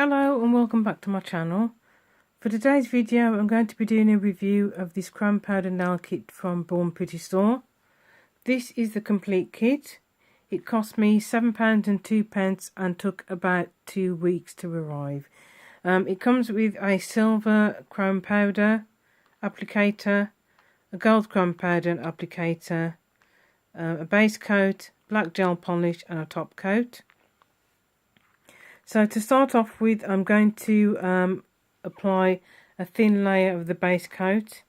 Hello and welcome back to my channel. For today's video I'm going to be doing a review of this chrome powder nail kit from Bornpretty store. This is the complete kit. It cost me £7.02 and took about 2 weeks to arrive. It comes with a silver chrome powder applicator, a gold chrome powder applicator, a base coat, black gel polish and a top coat. So to start off with, I'm going to apply a thin layer of the base coat.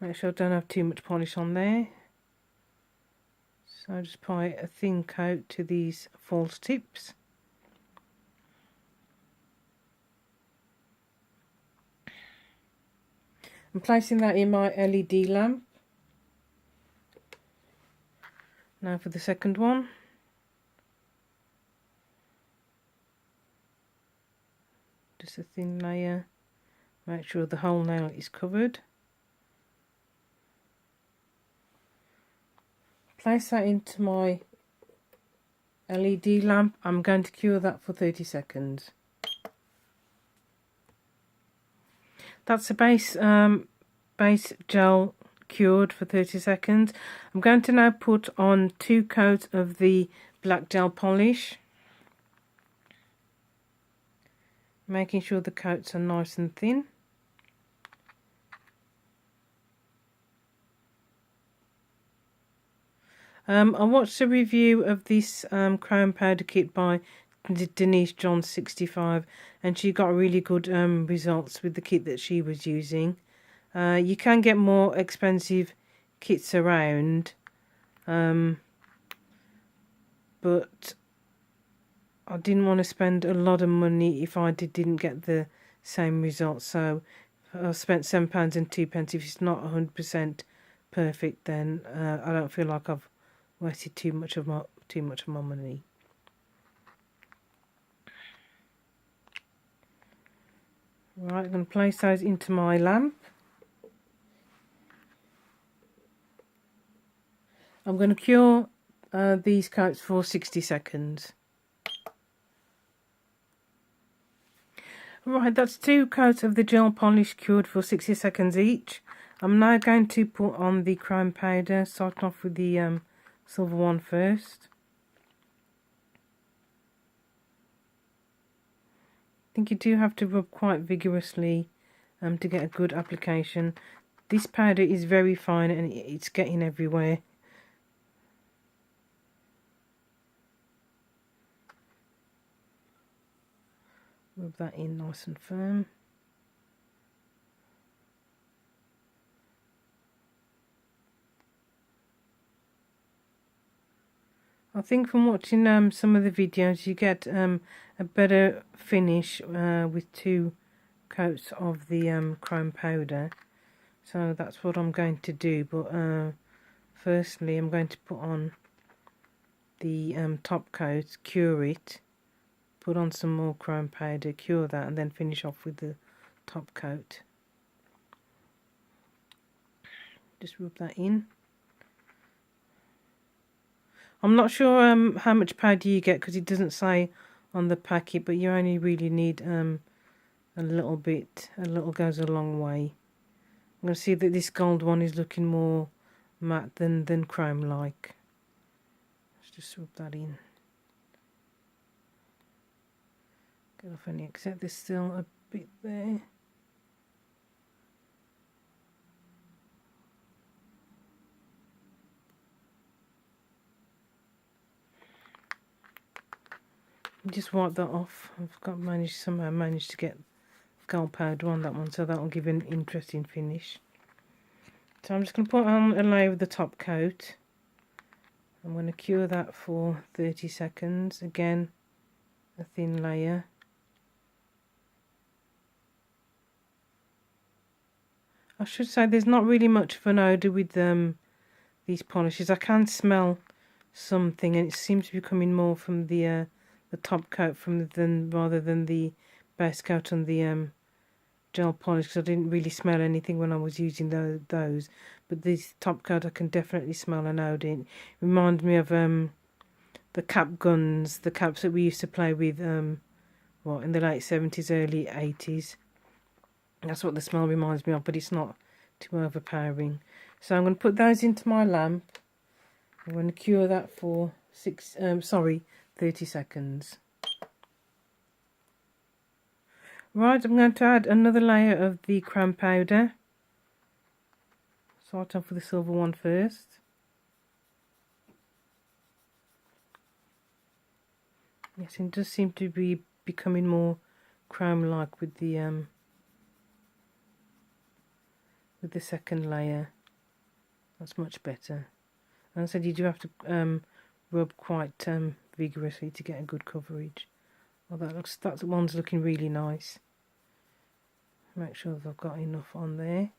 Make sure I don't have too much polish on there. So I just apply a thin coat to these false tips. I'm placing that in my LED lamp. Now for the second one. Just a thin layer. Make sure the whole nail is covered. Place that into my LED lamp. I'm going to cure that for 30 seconds. That's the base gel cured for 30 seconds. I'm going to now put on 2 coats of the black gel polish, making sure the coats are nice and thin. I watched a review of this chrome powder kit by Denise John 65 and she got really good results with the kit that she was using. You can get more expensive kits around, but I didn't want to spend a lot of money if I didn't get the same results. So I spent £7.02. If it's not 100% perfect, then I don't feel like I've wasted too much of my money. Right, I'm going to place those into my lamp. I'm going to cure these coats for 60 seconds. Right, that's 2 coats of the gel polish cured for 60 seconds each. I'm now going to put on the chrome powder, starting off with the silver one first. I think you do have to rub quite vigorously to get a good application. This powder is very fine and it's getting everywhere. Rub that in nice and firm. I think from watching some of the videos you get a better finish with 2 coats of the chrome powder. So that's what I'm going to do, but firstly I'm going to put on the top coat, cure it, put on some more chrome powder, cure that, and then finish off with the top coat. Just rub that in. I'm not sure how much powder you get because it doesn't say on the packet, but you only really need a little bit. A little goes a long way. I'm going to see that this gold one is looking more matte than chrome-like. Let's just rub that in. Get off any excess. There's still a bit there. Just wipe that off. I've somehow managed to get gold powder on that one, so that will give an interesting finish. So I'm just going to put on a layer of the top coat. I'm going to cure that for 30 seconds. Again, a thin layer. I should say there's not really much of an odour with these polishes. I can smell something, and it seems to be coming more from the top coat rather than the base coat on the gel polish, because I didn't really smell anything when I was using those. But this top coat I can definitely smell an odour. It reminds me of cap guns, the caps that we used to play with, in the late 70s, early 80s. That's what the smell reminds me of, but it's not too overpowering. So I'm going to put those into my lamp. I'm going to cure that for 30 seconds. Right, I'm going to add another layer of the chrome powder. Start off with the silver one first. Yes, it does seem to be becoming more chrome-like with the second layer. That's much better. And I said you do have to rub quite vigorously to get a good coverage. Well, that one's looking really nice. Make sure that I've got enough on there.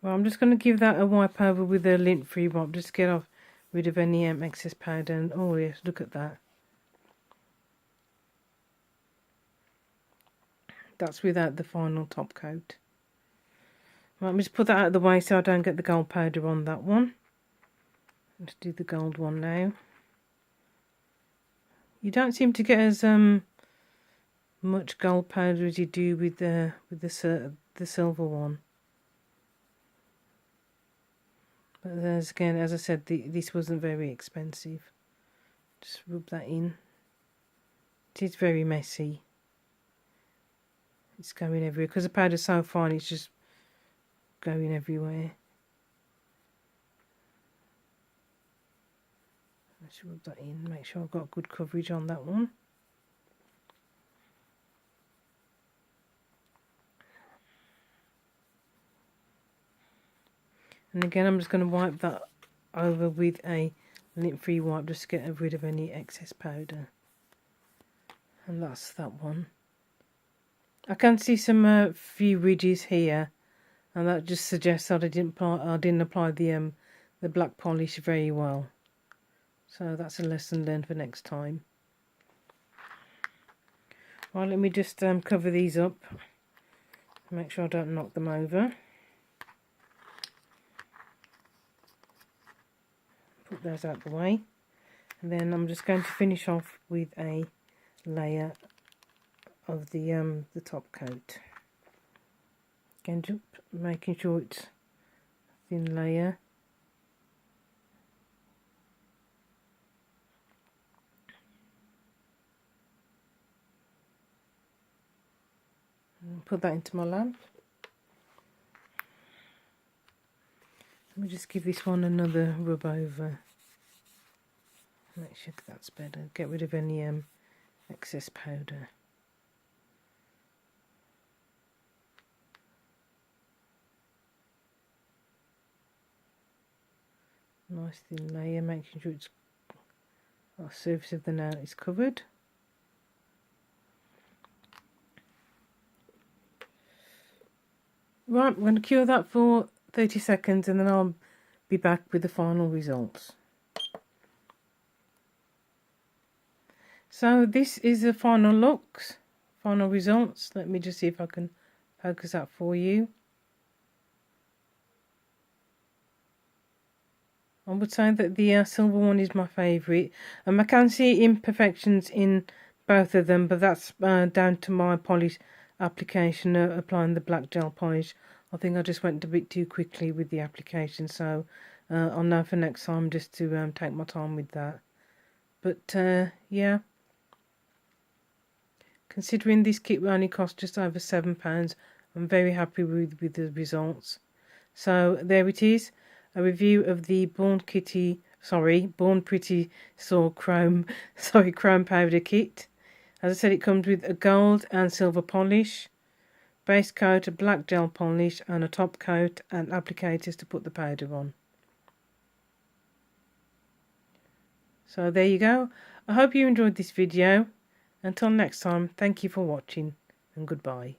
Well, I'm just going to give that a wipe over with a lint-free wipe, just to get rid of any excess powder. And oh yes, look at that. That's without the final top coat. Right, let me just put that out of the way so I don't get the gold powder on that one. Let's do the gold one now. You don't seem to get as much gold powder as you do with the silver one. But again, as I said, this wasn't very expensive. Just rub that in. It is very messy. It's going everywhere because the powder's so fine. It's just going everywhere. Let's rub that in. Make sure I've got good coverage on that one. And again, I'm just going to wipe that over with a lint-free wipe just to get rid of any excess powder. And that's that one. I can see some few ridges here, and that just suggests that I didn't apply the black polish very well. So that's a lesson learned for next time. Right, let me just cover these up. Make sure I don't knock them over. Put those out the way. And then I'm just going to finish off with a layer of the top coat. Again, just making sure it's a thin layer. And put that into my lamp. Let me just give this one another rub over. Make sure that's better. Get rid of any excess powder. Nice thin layer, making sure our surface of the nail is covered. Right, I'm going to cure that for 30 seconds and then I'll be back with the final results. So this is the final looks, final results. Let me just see if I can focus that for you. I would say that the silver one is my favourite. I can see imperfections in both of them, but that's down to my polish application, applying the black gel polish. I think I just went a bit too quickly with the application, so I'll know for next time just to take my time with that. But yeah, considering this kit only cost just over £7, I'm very happy with the results. So there it is, a review of the Bornpretty chrome powder kit. As I said, it comes with a gold and silver polish, base coat, a black gel polish, and a top coat and applicators to put the powder on. So there you go. I hope you enjoyed this video. Until next time, thank you for watching and goodbye.